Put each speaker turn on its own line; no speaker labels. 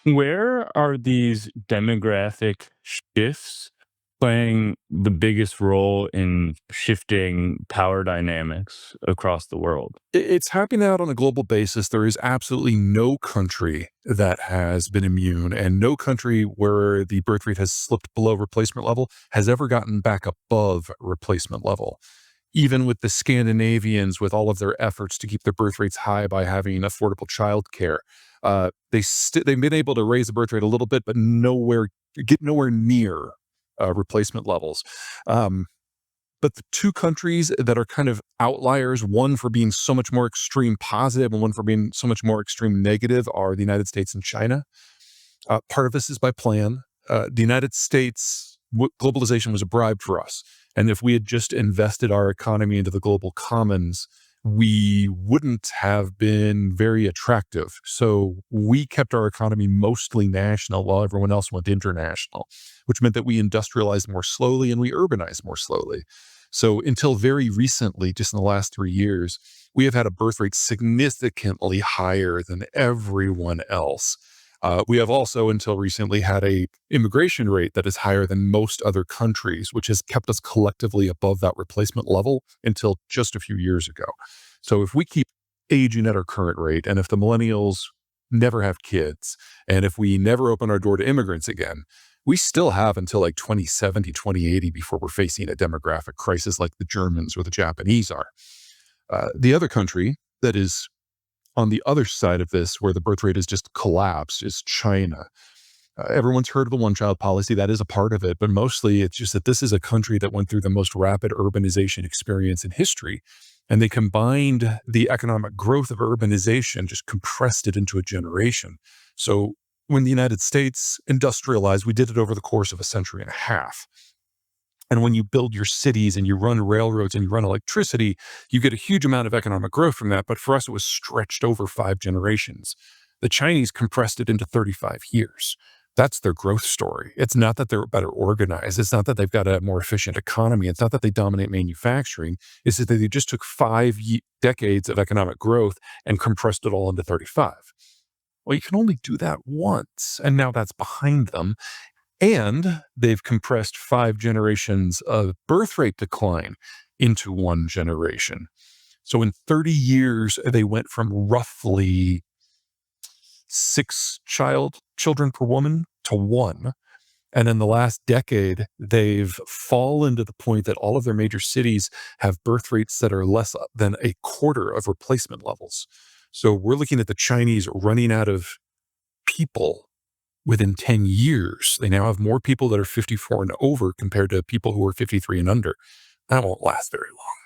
Where are these demographic shifts playing the biggest role in shifting power dynamics across the world?
It's happening out on a global basis. There is absolutely no country that has been immune, and no country where the birth rate has slipped below replacement level has ever gotten back above replacement level. Even with the Scandinavians, with all of their efforts to keep their birth rates high by having affordable childcare, they've been able to raise the birth rate a little bit, but nowhere near replacement levels. Um, but the two countries that are kind of outliers, one for being so much more extreme positive and one for being so much more extreme negative, are the United States and China. Part of this is by plan. The United States, globalization was a bribe for us. And if we had just invested our economy into the global commons, we wouldn't have been very attractive. So we kept our economy mostly national while everyone else went international, which meant that we industrialized more slowly and we urbanized more slowly. So until very recently, just in the last 3 years, we have had a birth rate significantly higher than everyone else. We have also, until recently, had a immigration rate that is higher than most other countries, which has kept us collectively above that replacement level until just a few years ago. So if we keep aging at our current rate, and if the millennials never have kids, and if we never open our door to immigrants again, we still have until like 2070, 2080 before we're facing a demographic crisis like the Germans or the Japanese are. The other country that is on the other side of this, where the birth rate has just collapsed, is China. Everyone's heard of the one-child policy. That is a part of it, but mostly it's just that this is a country that went through the most rapid urbanization experience in history, and they combined the economic growth of urbanization, just compressed it into a generation. So when the United States industrialized, we did it over the course of a century and a half. And when you build your cities and you run railroads and you run electricity, you get a huge amount of economic growth from that. But for us, it was stretched over 5 generations. The Chinese compressed it into 35 years. That's their growth story. It's not that they're better organized. It's not that they've got a more efficient economy. It's not that they dominate manufacturing. It's that they just took 5 decades of economic growth and compressed it all into 35. Well, you can only do that once. And now that's behind them. And they've compressed 5 generations of birth rate decline into one generation. So in 30 years, they went from roughly children per woman to one. And in the last decade, they've fallen to the point that all of their major cities have birth rates that are less than a quarter of replacement levels. So we're looking at the Chinese running out of people within 10 years. They now have more people that are 54 and over compared to people who are 53 and under. That won't last very long.